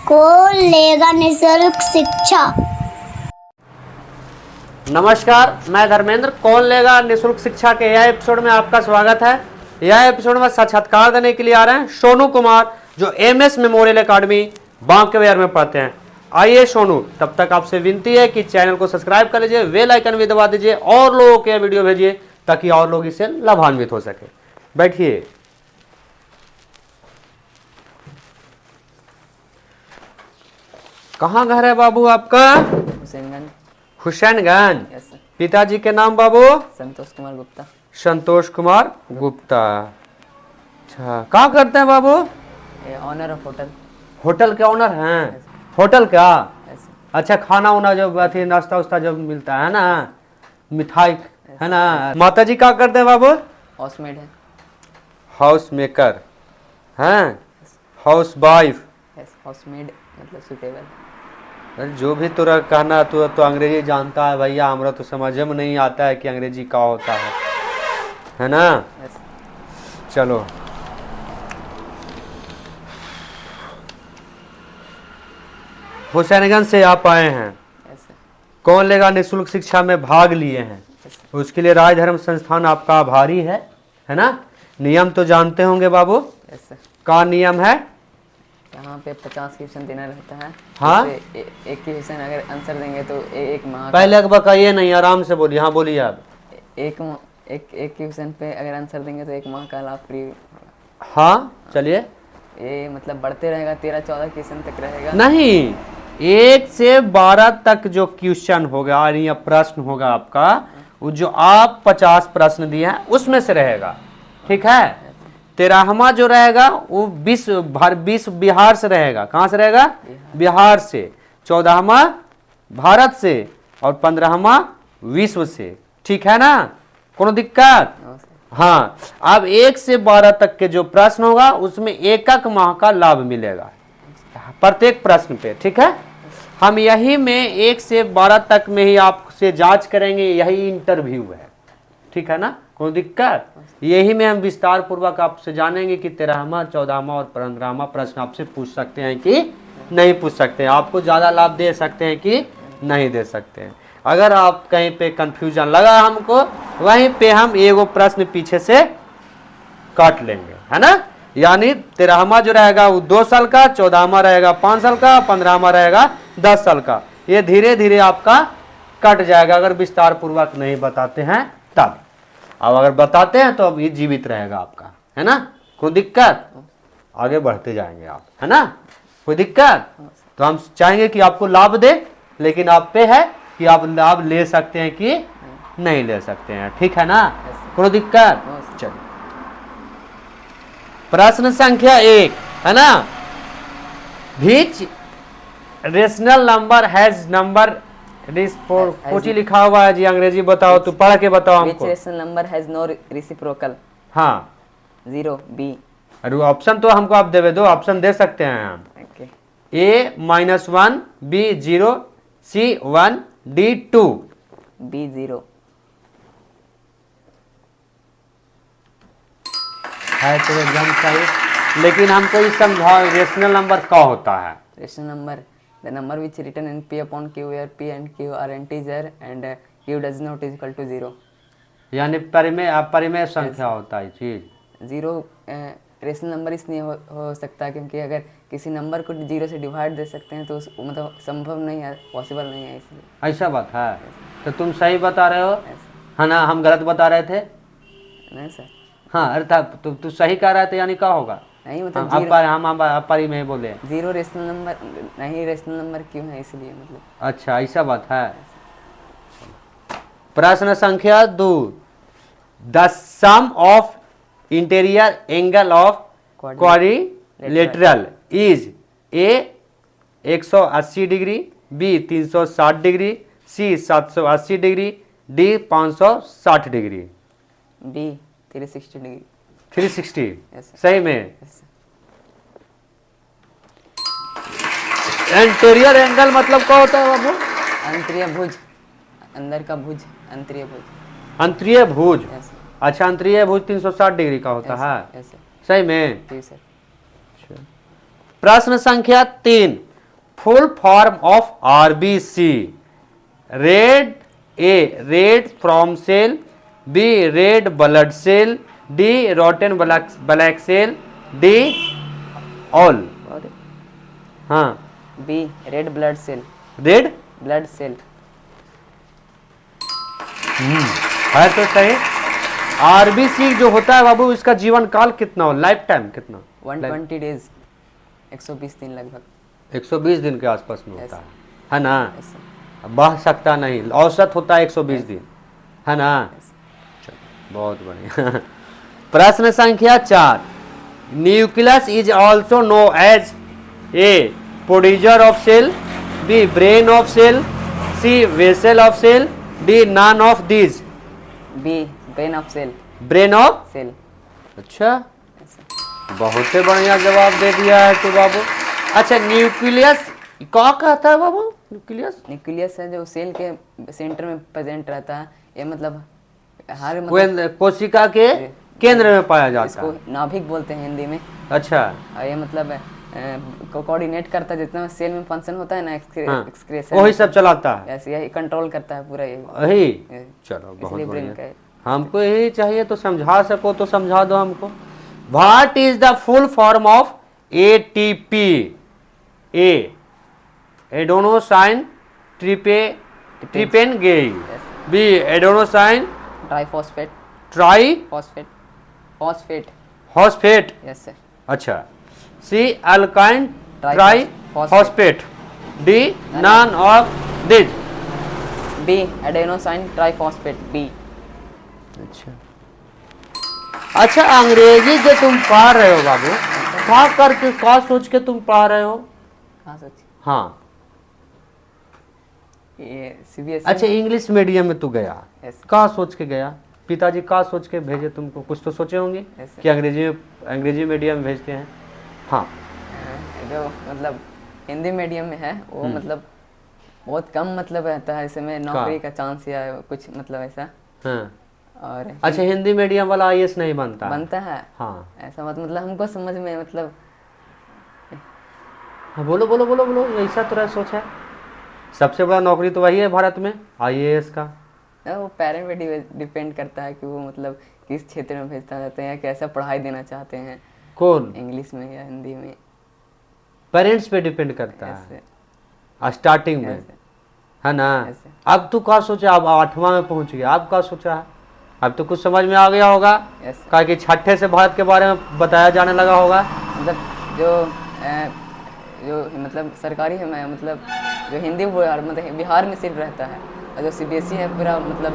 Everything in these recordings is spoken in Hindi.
कौन लेगा निःशुल्क शिक्षा। नमस्कार, मैं धर्मेंद्र। कौन लेगा निःशुल्क शिक्षा के यह एपिसोड में आपका स्वागत है। यह एपिसोड में साक्षात्कार देने के लिए आ रहे हैं सोनू कुमार, जो एमएस मेमोरियल एकेडमी बांकेबिहार में पढ़ते हैं। आइए सोनू, तब तक आपसे विनती है कि चैनल को सब्सक्राइब कर लीजिए, बेल आइकन भी दबा दीजिए और लोगों को यह वीडियो भेजिए ताकि और लोग इससे लाभान्वित हो सके। बैठिए। कहाँ घर है बाबू आपका? हुसैनगंज। हुसैनगंज। Yes sir. पिताजी के नाम बाबू? संतोष कुमार गुप्ता। संतोष कुमार गुप्ता। अच्छा, क्या करते हैं बाबू? Owner of hotel. होटल के ऑनर हैं? होटल का? Yes sir. अच्छा, खाना उना जो अथी नाश्ता उस्ता जब मिलता है ना, मिठाई है ना। माता जी क्या करते हैं बाबू? हाउसमेड है। हाउस मेकर हैं? House wife? यस, हाउसमेड मतलब सुटेबल। अरे जो भी तुरा कहना, तो अंग्रेजी जानता है भैया, हमरा तो समझ में नहीं आता है कि अंग्रेजी क्या होता है ना। यस। चलो, हुसैनगंज से आप आए हैं, यस सर। कौन लेगा निःशुल्क शिक्षा में भाग लिए हैं। उसके लिए राज धर्म संस्थान आपका आभारी है ना। नियम तो जानते होंगे बाबू? Yes sir. का नियम है? यहाँ पे 50 क्वेश्चन देना रहता है। हाँ? जैसे एक क्वेश्चन अगर आंसर देंगे तो एक माह पहले बताइए, नहीं आराम से बोलिए। हाँ बोलिए आप। एक क्वेश्चन पे अगर आंसर देंगे तो एक माह का लाभ फ्री। हाँ चलिए। ये मतलब बढ़ते रहेगा, 13-14 क्वेश्चन तक रहेगा। नहीं, 1 से 12 तक जो क्वेश्चन होगा या प्रश्न होगा आपका, वो जो आप 50 प्रश्न दिए हैं उसमें से रहेगा, ठीक है। 13वां जो रहेगा वो 20 बिहार से रहेगा। कहाँ से रहेगा? बिहार से। 14वां भारत से और 15वां विश्व से, ठीक है ना। कोनो दिक्कत? हाँ। अब 1 से 12 तक के जो प्रश्न होगा उसमें एक माह का लाभ मिलेगा प्रत्येक प्रश्न पे, ठीक है। हम यही में 1 से 12 तक में ही आपसे जांच करेंगे, यही इंटरव्यू है, ठीक है ना। कोई दिक्कत? यही में हम विस्तार पूर्वक आपसे जानेंगे कि 13वां, 14वां और 15वां प्रश्न आपसे पूछ सकते हैं कि नहीं पूछ सकते हैं, आपको ज़्यादा लाभ दे सकते हैं कि नहीं दे सकते हैं। अगर आप कहीं पे कंफ्यूजन लगा हमको, वहीं पे हम एगो प्रश्न पीछे से काट लेंगे, है ना। यानी 13वां जो रहेगा वो 2 साल का, 14वां रहेगा 5 साल का, 15वां रहेगा 10 साल का। ये धीरे धीरे आपका कट जाएगा अगर विस्तार पूर्वक नहीं बताते हैं तब। अब अगर बताते हैं तो अब ये जीवित रहेगा आपका, है ना। कोई दिक्कत? आगे बढ़ते जाएंगे आप, है ना। कोई दिक्कत? तो हम चाहेंगे कि आपको लाभ दे, लेकिन आप पे है कि आप लाभ ले सकते हैं कि नहीं ले सकते हैं, ठीक है ना। कोई दिक्कत? चलिए, प्रश्न संख्या 1 है ना। विच रेशनल नंबर हैज नंबर कुछ ही लिखा हुआ है जी, अंग्रेजी बताओ, तो पढ़ के बताओ Which हमको। rational number has no reciprocal? हाँ, 0 B। अरे ऑप्शन तो हमको आप देवे दो, ऑप्शन दे सकते हैं हम। Okay. A-1, B0, C1, D2। B 0। है तो एकदम सही, लेकिन हमको ये समझाओ रेशनल नंबर क्या होता है। Rational number, the number which written in P upon Q, where P and Q are integer and Q does not is equal to 0। यानी परिमेय संख्या होता है चीज। 0 रेशनल नंबर इसलिए हो सकता है क्योंकि अगर किसी नंबर को 0 से डिवाइड दे सकते हैं तो मतलब संभव नहीं है, पॉसिबल नहीं है, इसलिए। ऐसा बात है, तो तुम सही बता रहे हो, है ना। हम गलत बता रहे थे? नहीं सर। हाँ, अर्थात तू सही कह रहा था, यानी क्या होगा? नहीं मतलब हम परिमेय बोले। 0 रेशनल नंबर नहीं, रेशनल नंबर क्यों है इसलिए मतलब। अच्छा, ऐसा बात है। प्रश्न संख्या 2, the sum of interior angle of quadrilateral is A 180 degree, B 360 degree, C 780 degree, D 560 degree. B 360 degree. 360? Yes, sir. सही में? Yes, sir. इंटीरियर एंगल मतलब क्या होता है बाबू? अंतरीय भुज, अंदर का भुज, अंतरीय भुज। अंतरीय भुज? Yes, sir. अच्छा, अंतरीय भुज 360 डिग्री का होता Yes, है? sir. Yes, sir. सही में? जी सर। प्रश्न संख्या 3, full form of RBC. Red, A red from cell, B red blood cell, D rotten black cell, D all. हाँ, B red blood cell. Red blood cell. है तो सही। आरबीसी जो होता है बाबू, इसका जीवन काल कितना हो, लाइफ टाइम कितना? 120 डेज, 120 दिन लगभग। 120 दिन के आसपास में होता है ना? ऐसा। बढ़ सकता नहीं, औसत होता है 120 दिन, है ना? चलो, बहुत बढ़िया। प्रश्न संख्या 4। Nucleus is also known as A producer of cell, B brain of cell, C vessel of cell, D none of these. B brain of cell. Brain of cell. अच्छा, बहुत ही बढ़िया जवाब दे दिया है तू बाबू। अच्छा, न्यूक्लियस क्या कहता है बाबू? न्यूक्लियस न्यूक्लियस है जो सेल के सेंटर में प्रेजेंट रहता है। ये मतलब हर मतलब कोशिका के केंद्र में पाया जाता इसको है। नाभिक बोलते हैं हिंदी में। अच्छा, और ये मतलब कोऑर्डिनेट करता है जितना सेल में फंक्शन होता है ना, हाँ, एक्सक्रेशन वही सब चलाता है। ऐसे यही कंट्रोल करता है पूरा यही। वही, चलो बहुत इसलिए ब्रेन बढ़िया। का हमको यही चाहिए, तो समझा सको तो समझा दो हमको। What is the full form of ATP? A adenosine ट्रिपेनगेई, B adenosine triphosphate. Triphosphate. Phosphate. Phosphate. Yes sir. अच्छा, C alkyne tri triphosphate. Phosphate, D none of this. B adenosine triphosphate, B. अच्छा, अच्छा, अंग्रेजी जो तुम पढ़ रहे हो बाबू, क्या करके क्या सोच के तुम पढ़ रहे हो? हाँ सच। हाँ, ये सीबीएसई। अच्छा, इंग्लिश मीडियम में तू गया, यस। क्या सोच के गया? पिताजी क्या सोच के भेजे तुमको? कुछ तो सोचे होंगे Yes, sir. कि अंग्रेजी मीडियम में भेजते हैं। हाँ, जो मतलब हिंदी मीडियम में है वो मतलब बहुत कम मतलब रहता है, इसमें नौकरी का चांस या कुछ मतलब ऐसा। हाँ। और अच्छा, हिंदी मीडियम वाला आईएएस नहीं बनता? बनता है। हाँ, ऐसा मतलब हमको समझ में मतलब हाँ, बोलो बोलो बोलो बोलो, ऐसा तो सोच है। सबसे बड़ा नौकरी तो वही है भारत में, आईएएस का। वो पेरेंट पे डिपेंड करता है कि वो मतलब किस क्षेत्र में भेजना चाहते हैं, कैसा पढ़ाई देना चाहते हैं, कौन? इंग्लिश में या हिंदी में। पेरेंट्स पे डिपेंड करता ऐसे। है स्टार्टिंग में, ऐसे। है ना? ऐसे। अब तू क्या सोचा? अब 8वां में पहुंच गया, अब क्या सोचा है? अब तो कुछ समझ में आ गया होगा, ऐसे। कहा कि 6ठे से भारत के बारे में बताया जाने लगा होगा। मतलब जो मतलब सरकारी है, मैं मतलब जो हिंदी मतलब बिहार में सिर्फ रहता है, और जो सीबीएसई है पूरा मतलब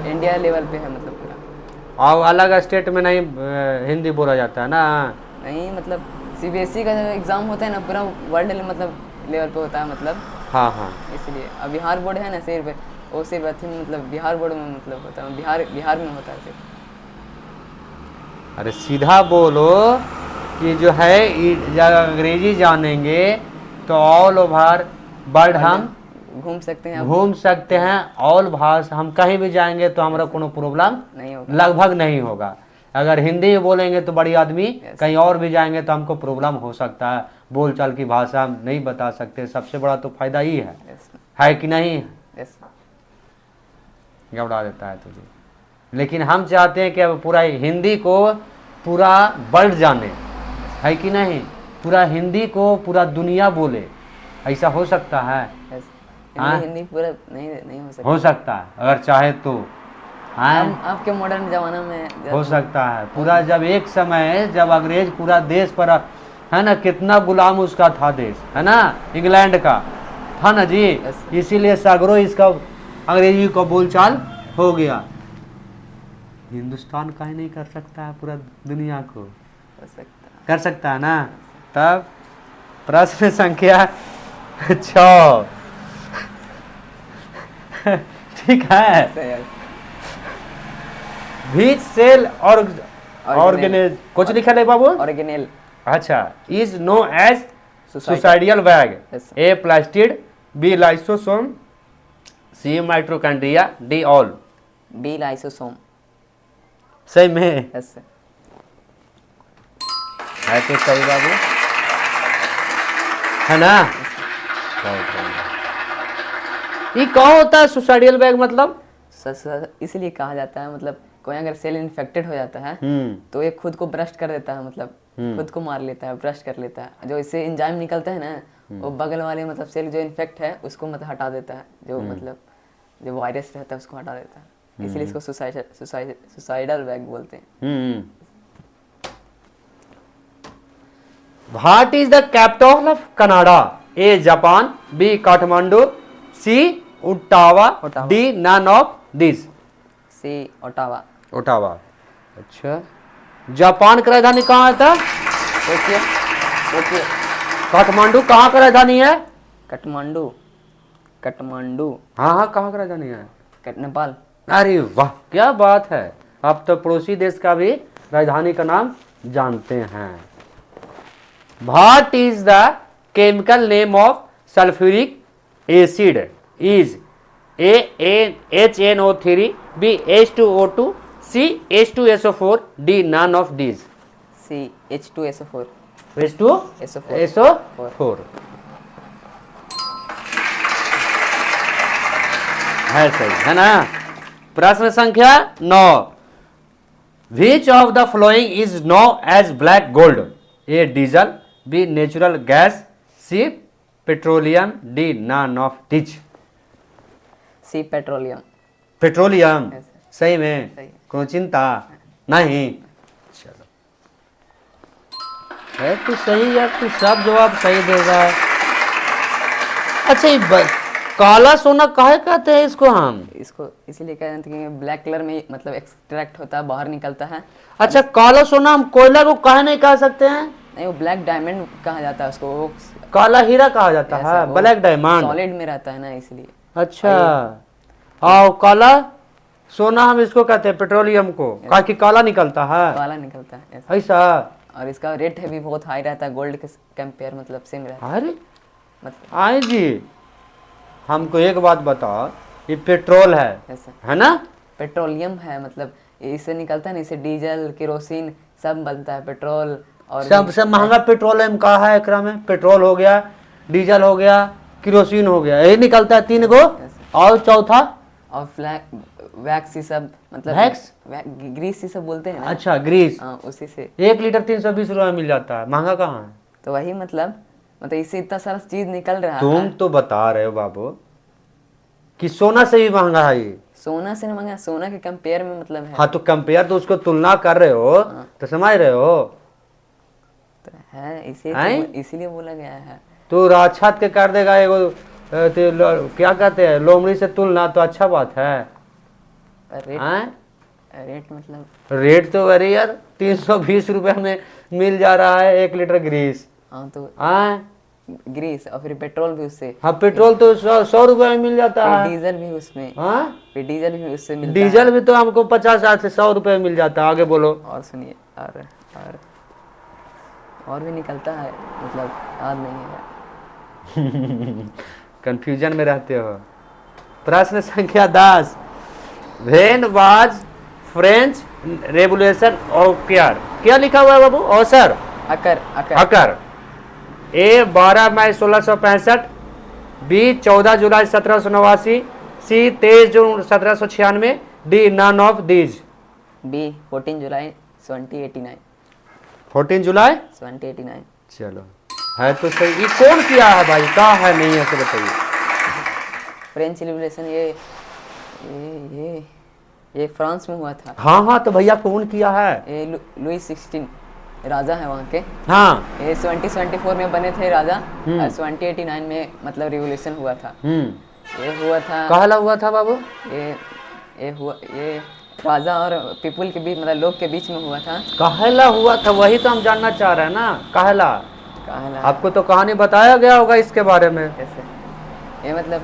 इंडिया लेवल पे है मतलब पूरा। और अलग स्टेट में नहीं हिंदी बोला जाता है ना? नहीं मतलब सीबीएसई का जो एग्ज़ाम होता है ना पूरा वर्ल्ड मतलब लेवल पे होता है मतलब। हाँ हाँ, इसलिए अब बिहार बोर्ड है ना सिर्फ, वो सिर्फ अथी मतलब बिहार बोर्ड में मतलब होता है, बिहार में होता है सिर्फ। अरे सीधा बोलो कि जो है जब अंग्रेजी जानेंगे तो ऑल ओवर वर्ल्ड हम घूम सकते हैं। घूम सकते हैं। ऑल भाषा हम कहीं भी जाएंगे तो हमारा कोनो प्रॉब्लम नहीं होगा। लगभग नहीं होगा। अगर हिंदी में बोलेंगे तो बड़ी आदमी, कहीं और भी जाएंगे तो हमको प्रॉब्लम हो सकता है, बोलचाल की भाषा हम नहीं बता सकते। सबसे बड़ा तो फायदा ही है कि नहीं? घबरा देता है तुझे, लेकिन हम चाहते हैं कि अब पूरा हिंदी को पूरा वर्ल्ड जाने, है कि नहीं? पूरा हिंदी को पूरा दुनिया बोले, ऐसा हो सकता है? हिंदी पूरा नहीं हो सकता। हो सकता है अगर चाहे तो। आपके मॉडर्न जमाना में हो सकता है पूरा। जब एक समय जब अंग्रेज पूरा देश पर है ना, कितना गुलाम उसका था देश, है ना, इंग्लैंड का था ना जी, इसीलिए सागरों इसका अंग्रेजी का बोलचाल हो गया। हिंदुस्तान काहे नहीं कर सकता है पूरा दुनिया को? कर सकता है ना? तब प्रश्न संख्या 6 ठीक है। व्हिच सेल ऑर्गेनेल कुछ लिखा है बाबू? ऑर्गेनेल। अच्छा, is known as suicidal bag, A plastid, B lysosome, C mitochondria, D all. B lysosome. सही में है तो सही बाबू, है ना? ये कहाँ होता है सुसाइडल बैग मतलब? इसलिए कहा जाता है, मतलब कोई अगर सेल इन्फेक्टेड हो जाता है तो ये खुद को ब्रस्ट कर देता है, मतलब खुद को मार लेता है, ब्रस्ट कर लेता है। जो इससे एंजाइम निकलता है ना, वो बगल वाले मतलब सेल जो इन्फेक्ट है उसको मतलब हटा देता है, जो मतलब जो वायरस रहता है उसको हटा देता है। इसलिए इसको सुसाइडल बैग बोलते हैं। What is the capital of Canada? A Japan, B Kathmandu, C Ottawa, D none of this. C Ottawa. Ottawa. अच्छा, जापान की राजधानी कहाँ था? टोक्यो। टोक्यो। काठमांडू कहाँ का राजधानी है? काठमांडू। काठमांडू। हाँ हाँ, कहाँ का राजधानी है? नेपाल। अरे वाह, क्या बात है, आप तो पड़ोसी देश का भी राजधानी का नाम जानते हैं। What is the chemical name of sulphuric acid? Is HNO3, B H2O2, C H2SO4, D none of these। C H2SO4। H2SO4 है, सही है ना। प्रश्न संख्या 9, which of the following is known as black gold? A diesel, B natural gas, C petroleum, D none of this. C petroleum. Petroleum सही में? सही। कोई चिंता नहीं। चलो, है तो सही यार, तू सब जवाब सही देगा। अच्छा, ये काला सोना काहे कहते हैं इसको हम? इसको इसीलिए कहते हैं कि ब्लैक कलर में मतलब एक्सट्रैक्ट होता है, बाहर निकलता है। अच्छा, काला सोना हम कोयला को काहे नहीं कह सकते हैं? नहीं, वो ब्लैक डायमंड कहा जाता है उसको। वो काला हीरा कहा जाता है, ब्लैक डायमंड सॉलिड में रहता है ना, इसलिए। अच्छा, आओ काला सोना हम इसको कहते हैं पेट्रोलियम को, कहा कि काला निकलता है। काला निकलता है ऐसा। और इसका रेट भी बहुत हाई रहता है, गोल्ड के कंपेयर मतलब सेम रहता है। अरे मतलब आई जी, हमको एक बात बताओ, ये पेट्रोल है, ऐसा है ना? पेट्रोलियम है, मतलब इससे निकलता है ना, इससे डीजल केरोसिन सब बनता है। पेट्रोल और सबसे महंगा पेट्रोलियम का है, एकरा में पेट्रोल हो गया, डीजल हो गया, केरोसिन हो गया, यही निकलता है 3 गो। और चौथा और वैक्स ही सब, मतलब वैक्स? ग्रीस ही सब बोलते हैं ना। अच्छा, ग्रीस। हाँ, उसी से 1 लीटर 320 रुपये में मिल जाता है, महंगा कहाँ है? तो वही मतलब इससे इतना सारा चीज निकल रहा तुम है। तो बता रहे हो बाबू कि सोना से भी महंगा है ये। सोना से महंगा, सोना के कंपेयर में मतलब है। हाँ, तो कंपेयर तो उसको तुलना कर रहे हो, तो समझ रहे हो? तो है इसीलिए बोला गया है। तो राक्षत के कर देगा एगो क्या कहते हैं, लोमड़ी से तुलना, तो अच्छा बात है। रेट मतलब रेट तो अरे यार 320 रुपए में मिल जा रहा है 1 लीटर ग्रीस। हाँ, तो हाँ, ग्रीस और फिर पेट्रोल भी उससे। हाँ, पेट्रोल तो 100 रुपए में मिल जाता है। डीजल भी उसमें। हाँ, फिर डीजल भी उससे मिलता डीजल है। भी तो हमको 50 से 100 रुपए में मिल जाता है। आगे बोलो। और सुनिए, और भी निकलता है, मतलब याद नहीं है। कंफ्यूजन में रहते हो। प्रश्न संख्या 10, when was French revolution occur? क्या लिखा हुआ है बाबू? अवसर occur. A 12 May 1665, B 14 July 1789, C 23 June 1796, D none of these. B 14 July 1789। 14 July 1789। चलो, है तो सही। ये कौन किया है भाई, कहा है नहीं है, तो बताइए। फ्रेंच रिवॉल्यूशन ये फ्रांस में हुआ था। हाँ हाँ, तो भैया कौन किया है? ये लुई 16 राजा है वहाँ के। हाँ, ये 1774 में बने थे राजा, और 1789 में मतलब रिवॉल्यूशन हुआ था। ये हुआ था, कहला हुआ था बाबू? ये राजा और पीपुल के बीच, मतलब लोग के बीच में हुआ था। कहला हुआ था, वही तो हम जानना चाह रहे हैं ना। कहला आपको तो कहानी बताया गया होगा इसके बारे में। ऐसे ये मतलब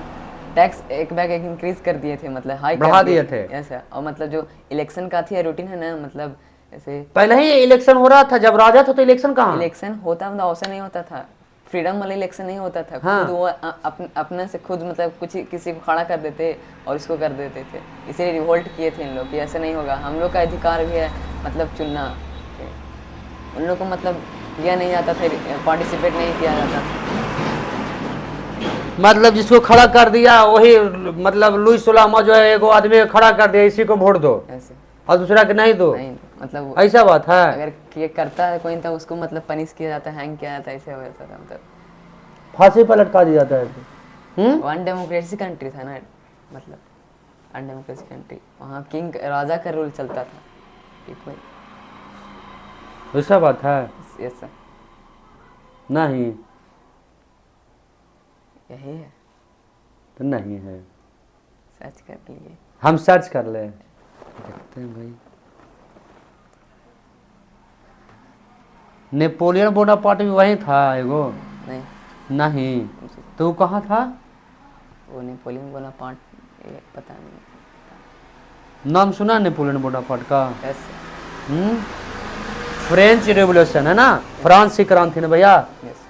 टैक्स एक इंक्रीज कर दिए थे, मतलब हाई बढ़ा दिए थे ऐसा। और मतलब जो इलेक्शन का थी रूटीन है ना, मतलब ऐसे पहले ही इलेक्शन हो रहा था जब राजा था, तो इलेक्शन कहाँ? इलेक्शन होता मतलब अवसर नहीं होता था, फ्रीडम वाला इलेक्शन नहीं होता था। हाँ। खुद वो अपने से खुद मतलब कुछ किसी को खड़ा कर देते और इसको कर देते थे। इसलिए रिवोल्ट किए थे इन लोग कि ऐसा नहीं होगा, हम लोग का अधिकार भी है मतलब चुनना। उन लोग को मतलब किया नहीं जाता था, पार्टिसिपेट नहीं किया जाता था। मतलब जिसको खड़ा कर दिया वही, मतलब लुई सुलामा जो है एगो आदमी को खड़ा कर दिया, इसी को वोट दो, ऐसे और दूसरा के नहीं दो, नहीं, मतलब ऐसा बात है। अगर ये करता है कोई तो उसको मतलब पनिश किया जाता है, हैंग किया जाता है, ऐसे हो जाता था मतलब। फांसी पर लटका दिया जाता है। वन डेमोक्रेसी कंट्री था ना, मतलब अनडेमोक्रेसी कंट्री, वहाँ किंग राजा का रूल चलता था। कोई ऐसा बात है यस सर, नहीं, यही है, तो नहीं है, सर्च कर लिए। हम सर्च कर ले, देखते हैं भाई। नेपोलियन बोनापार्ट भी वही था एगो? नहीं, नहीं, तो वो कहाँ था? वो नेपोलियन बोनापार्ट ये पता नहीं। नाम सुना नेपोलियन बोनापार्ट का? यस फ्रेंच रेवोल्यूशन है ना, फ्रांस की क्रांति ना भैया। यस,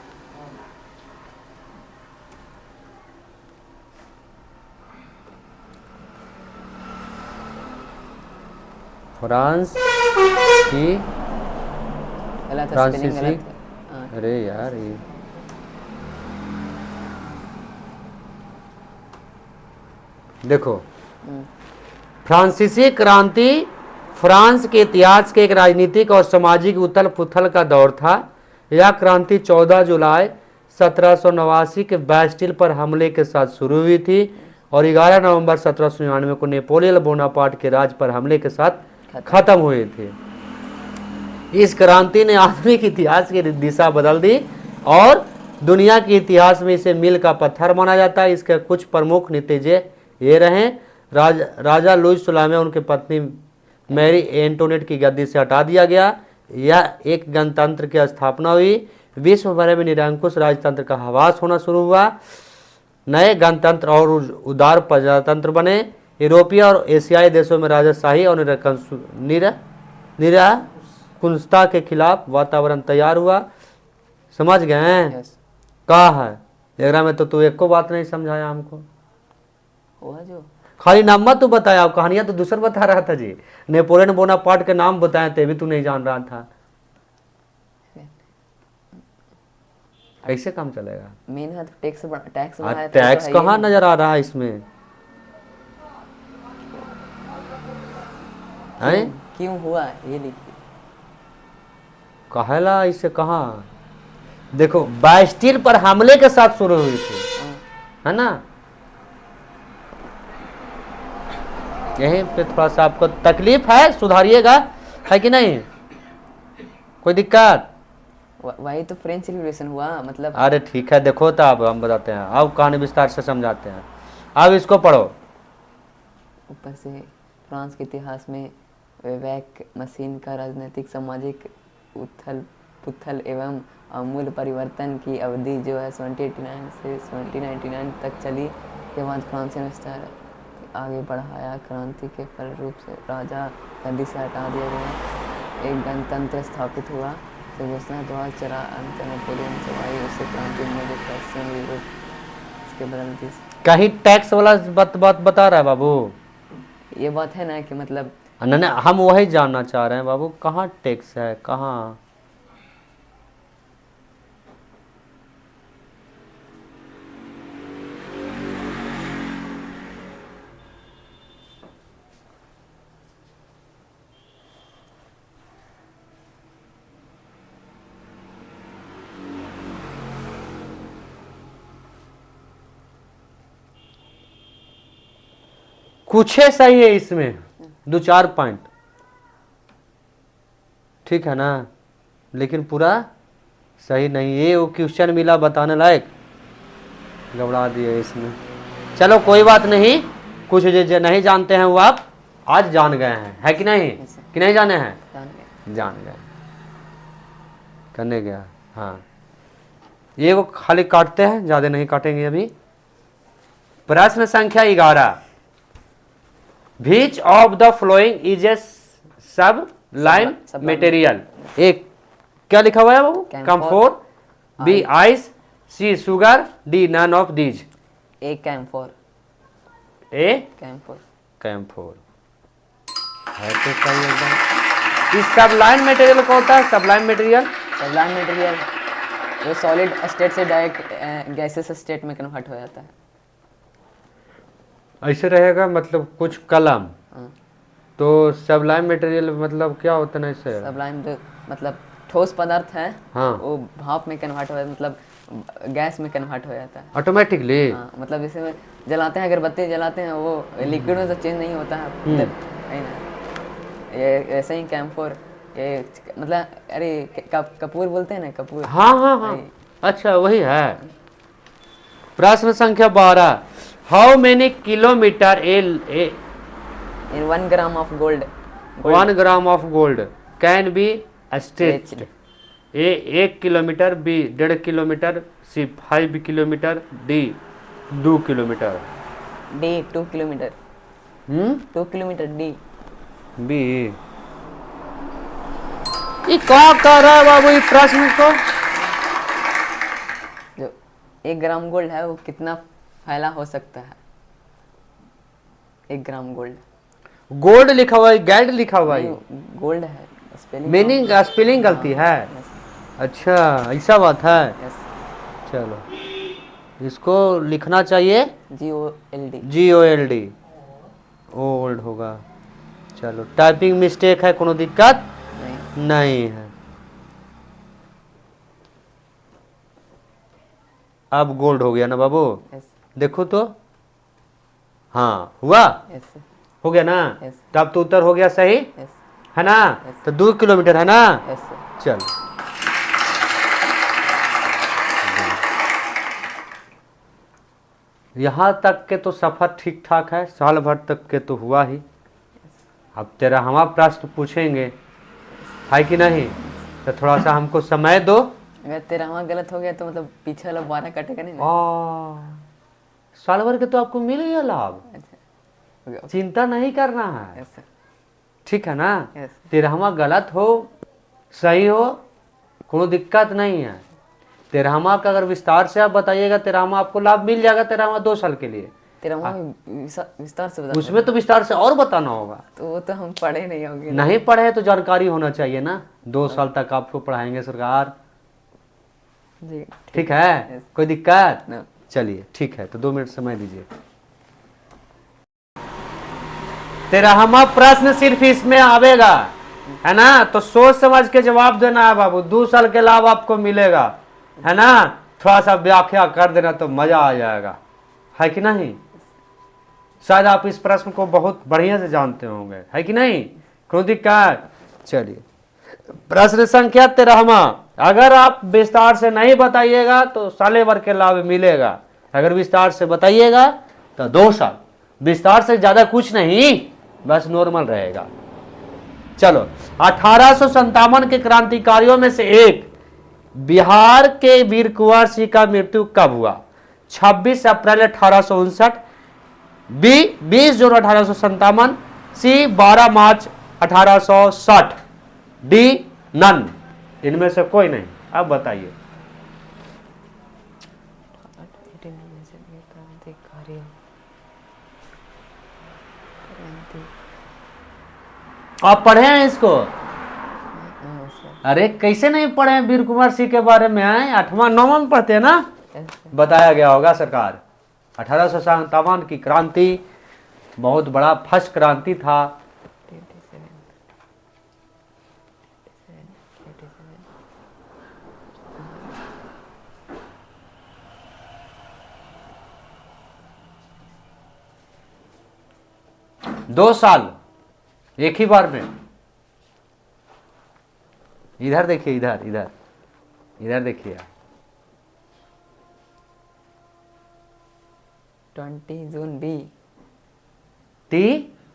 फ्रांस की गलत है, स्पेलिंग फ्रांसीसी, गलत है। हाँ, अरे यार ये देखो, फ्रांसीसी क्रांति फ्रांस के इतिहास के एक राजनीतिक और सामाजिक उथल पुथल का दौर था। यह क्रांति 14 जुलाई 1789 के बैस्टिल पर हमले के साथ शुरू हुई थी और 11 नवंबर 1799 को नेपोलियन बोनापार्ट के राज पर हमले के साथ खत्म हुए थे। इस क्रांति ने आधुनिक इतिहास की दिशा बदल दी और दुनिया के इतिहास में इसे मील का पत्थर माना जाता है। इसके कुछ प्रमुख नतीजे ये रहे, राजा लुई सुलामा उनकी पत्नी मैरी एंटोनेट की गद्दी से हटा दिया गया। यह एक गणतंत्र की स्थापना हुई। विश्व भर में निरंकुश राजतंत्र का आभास होना शुरू हुआ। नए गणतंत्र और उदार प्रजातंत्र बने। यूरोपीय और एशियाई देशों में राजाशाही और निरंकुशता के खिलाफ वातावरण तैयार हुआ। समझ गए हैं? यस, कहा है एकरा में तो तू एक को बात नहीं समझाया हमको, हुआ जो खाली नाम मत तू बताया, कहानियां तो दूसरा बता रहा था जी। नेपोलियन बोनापार्ट के नाम बताए थे भी तू नहीं जान रहा था, ऐसे काम चलेगा? मेन है तो टैक्स टैक्स बढ़ाया था, टैक्स तो है ही कहाँ नहीं। नजर आ रहा है इसमें? हैं? क्यों हुआ ये लिखिए। कहेला इसे कहाँ? देखो, बैस्टिल पर हमले के साथ शुरू हुई थी, है ना? यहीं पे थोड़ा सा आपको तकलीफ है, सुधारिएगा, है कि नहीं? कोई दिक्कत? वही तो फ्रेंच रिवॉल्यूशन हुआ, मतलब अरे ठीक है, देखो तो अब हम बताते हैं, अब कहानी विस्तार से समझाते हैं। अब इसको पढ़ो। ऊपर से फ्रांस के इतिहास में वैवैक मशीन का राजनीतिक सामाजिक उथल पुथल एवं आमूल परिवर्तन की अवधि जो है 1789 से 1799 तक चली। के बाद फ्रांस ने विस्तार आगे बढ़ाया। क्रांति के फलरूप से राजा गद्दी से हटा दिया गया, एक गणतंत्र स्थापित हुआ। से घोषणा द्वारा चरा अंत नेपोलियन चलाई उसे क्रांति में जो पश्चिम यूरोप इसके बदल दी। कहीं टैक्स वाला बात बता रहा है बाबू? ये बात है ना कि मतलब नहीं, हम वही जानना चाह रहे हैं बाबू, कहाँ टैक्स है, कहाँ? कुछ है सही है इसमें, 2-4 पॉइंट, ठीक है ना, लेकिन पूरा सही नहीं। ये वो क्वेश्चन मिला बताने लायक, गड़बड़ा दिए इसमें। चलो कोई बात नहीं, कुछ जो नहीं जानते हैं वो आप आज जान गए हैं, है कि नहीं? कि नहीं जाने हैं? जान गए, करने गया। हाँ, ये वो खाली काटते हैं, ज्यादा नहीं काटेंगे अभी। प्रश्न संख्या 11, Which of the following is a sublime material? एक क्या लिखा हुआ है बाबू? Camphor, B ice, C sugar, D none of these. A camphor, A camphor, camphor है तो सही एकदम। इस सबलाइन मटेरियल कौन होता है? सबलाइन मटेरियल सबलाइन मटेरियल वो सॉलिड स्टेट से डायरेक्ट गैसेस स्टेट में कन्वर्ट हो जाता है। ऐसे रहेगा मतलब कुछ कलम। हाँ। तो सब्लाइम मटेरियल मतलब क्या होता है इससे? सब्लाइम जो मतलब ठोस पदार्थ है, हाँ। वो भाप में कन्वर्ट हो जाता है, मतलब गैस में कन्वर्ट हो जाता है ऑटोमेटिकली। हाँ, मतलब जैसे में जलाते हैं, अगरबत्ती जलाते हैं, वो लिक्विड में तो चेंज नहीं होता है कहीं ना। ये ऐसे ही कैम्फोर, ये मतलब अरे कपूर बोलते हैं ना, कपूर। हाँ हाँ हाँ, अच्छा वही है। प्रश्न संख्या 12, how many kilometre in 1 gram of gold 1 gram of gold can be stretched? A 1 kilometre, B 1.5 kilometre, C 5 kilometre, D 2 kilometre. D 2 kilometre. 2 kilometre D. B. ये क्या कर रहा है बाबू, ये प्रश्न को? जो 1 ग्राम गोल्ड है वो कितना फैला हो सकता है? 1 ग्राम गोल्ड। गोल्ड लिखा हुआ है, गोल्ड लिखा हुआ है, गोल्ड है, स्पेलिंग मीनिंग स्पेलिंग गलती है। अच्छा ऐसा बात है। यस। चलो इसको लिखना चाहिए GOLD। GOLD, ओल्ड होगा। चलो टाइपिंग मिस्टेक है, कोनो दिक्कत नहीं। नहीं है। अब गोल्ड हो गया ना बाबू? यस। देखो तो, हाँ हुआ, यस। हो गया ना? यस। तब तो उत्तर हो गया सही यस। है ना? Yes. तो 2 किलोमीटर है ना? Yes sir. चल यहाँ तक के तो सफर ठीक ठाक है, साल भर तक के तो हुआ ही। अब तेरा हम प्रश्न पूछेंगे है कि नहीं, तो थोड़ा सा हमको समय दो। अगर तेरा वहाँ गलत हो गया तो मतलब पीछे वाला 12 कटेगा नहीं ना? साल भर के तो आपको मिल गया लाभ, अच्छा। चिंता नहीं करना है। Yes sir. ठीक है ना? यस। तेरहवा गलत हो सही हो कोनो दिक्कत नहीं है। तेरहवा का अगर विस्तार से आप बताइएगा, तेरहवा आपको लाभ मिल जाएगा, तेरहवा 2 साल के लिए। तेरा वहाँ विस्तार से बता। उसमें तो विस्तार से और बताना होगा। तो वो तो हम पढ़े नहीं होंगे। नहीं पढ़े हैं तो जानकारी होना चाहिए ना। 2 साल तक आपको पढ़ाएंगे सरकार। जी ठीक है, कोई दिक्कत? ना। चलिए ठीक है, तो 2 मिनट समय दीजिए। तेरहवा प्रश्न सिर्फ इसमें आवेगा, है ना? तो सोच समझ के जवाब देना है बाबू। 2 साल के लाभ आपको मिलेगा, है ना? थोड़ा सा व्याख्या कर देना तो मजा आ जाएगा, है कि नहीं? शायद आप इस प्रश्न को बहुत बढ़िया से जानते होंगे, है कि नहीं? कोई दिक्कत? चलिए प्रश्न संख्या 13, अगर आप विस्तार से नहीं बताइएगा तो साले भर के लाभ मिलेगा, अगर विस्तार से बताइएगा तो 2 साल। विस्तार से ज्यादा कुछ नहीं, बस नॉर्मल रहेगा। चलो 1857 के क्रांतिकारियों में से एक बिहार के वीर कुंवर सिंह का मृत्यु कब हुआ? 26 अप्रैल 1859, बी 20 जून 1857, सी 12 मार्च 1860, डी नन। इनमें से कोई नहीं। अब बताइए। आप पढ़े हैं इसको? अरे कैसे नहीं पढ़े हैं? वीर कुंवर सिंह के बारे में है, 8वां 9वां में पढ़ते हैं ना? बताया गया होगा सरकार। 1857 की क्रांति बहुत बड़ा फर्स्ट क्रांति था। दो साल एक ही बार में। इधर देखिए, इधर इधर इधर देखिए। 20 जून B. T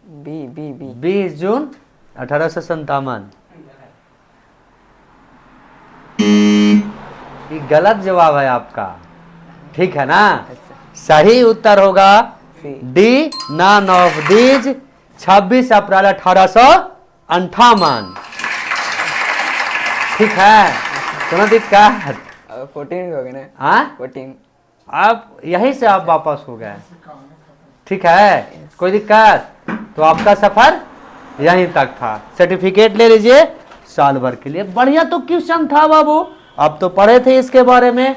B B B 20 जून 1857। ये गलत जवाब है आपका, ठीक है ना? सही उत्तर होगा डी नन ऑफ दीज, 26 अप्रैल 1858। ठीक है, कोनो दिक्कत? 14 हो गए ना? हाँ 14। आप यहीं से आप वापस हो गए, ठीक है? कोई दिक्कत? तो आपका सफर यहीं तक था। सर्टिफिकेट ले लीजिए साल भर के लिए। बढ़िया तो क्वेश्चन था बाबू, आप तो पढ़े थे इसके बारे में।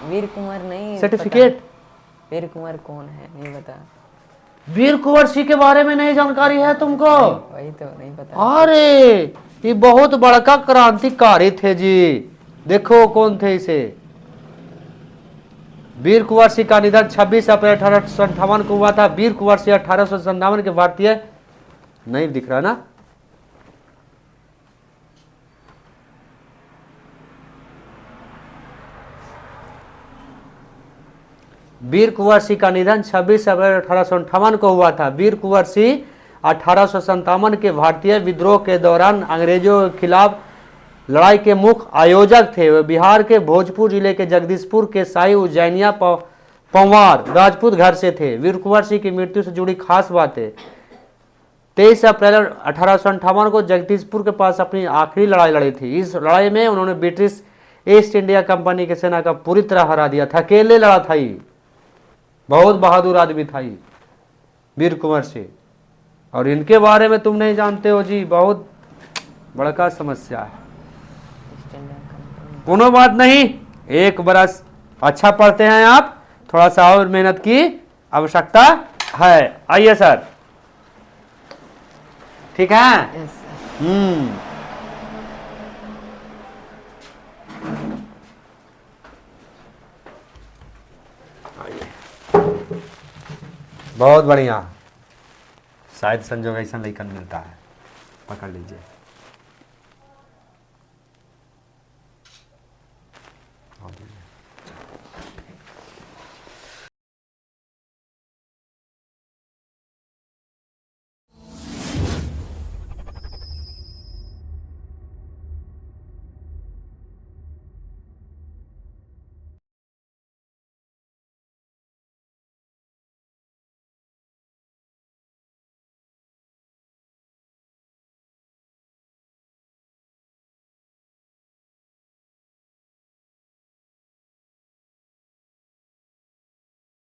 वीर कुंवर नहीं सर्टिफिकेट। पता। वीर कुंवर कौन है नहीं पता। वीर कुंवर सिंह के बारे में नहीं जानकारी है तुमको? वही तो नहीं पता। अरे ये बहुत बड़का क्रांतिकारी थे जी। देखो कौन थे इसे। वीर कुंवर सिंह का निधन 26 अप्रैल 1858 को हुआ था। वीर कुंवर सिंह 1857 के भारतीय, नहीं दिख रहा ना, वीर कुंवर सिंह का निधन 26 अप्रैल 1858 को हुआ था। वीर कुंवर सिंह 1857 के भारतीय विद्रोह के दौरान अंग्रेजों के खिलाफ लड़ाई के मुख्य आयोजक थे। वे बिहार के भोजपुर जिले के जगदीशपुर के शाही उज्जैनिया पंवार राजपूत घर से थे। वीर कुंवर सिंह की मृत्यु से जुड़ी खास बातें। 23 अप्रैल 1858 को जगदीशपुर के पास अपनी आखिरी लड़ाई लड़ी थी। इस लड़ाई में उन्होंने ब्रिटिश ईस्ट इंडिया कंपनी की सेना का पूरी तरह हरा दिया था। अकेले लड़ा था ये, बहुत बहादुर आदमी था ये वीर कुंवर सिंह। और इनके बारे में तुम नहीं जानते हो जी, बहुत बड़का समस्या है। कोनो बात नहीं, एक बरस अच्छा पढ़ते हैं आप, थोड़ा सा और मेहनत की आवश्यकता है। आइए सर, ठीक है। Yes sir. बहुत बढ़िया, शायद संजोग ऐसा लेखन मिलता है, पकड़ लीजिए।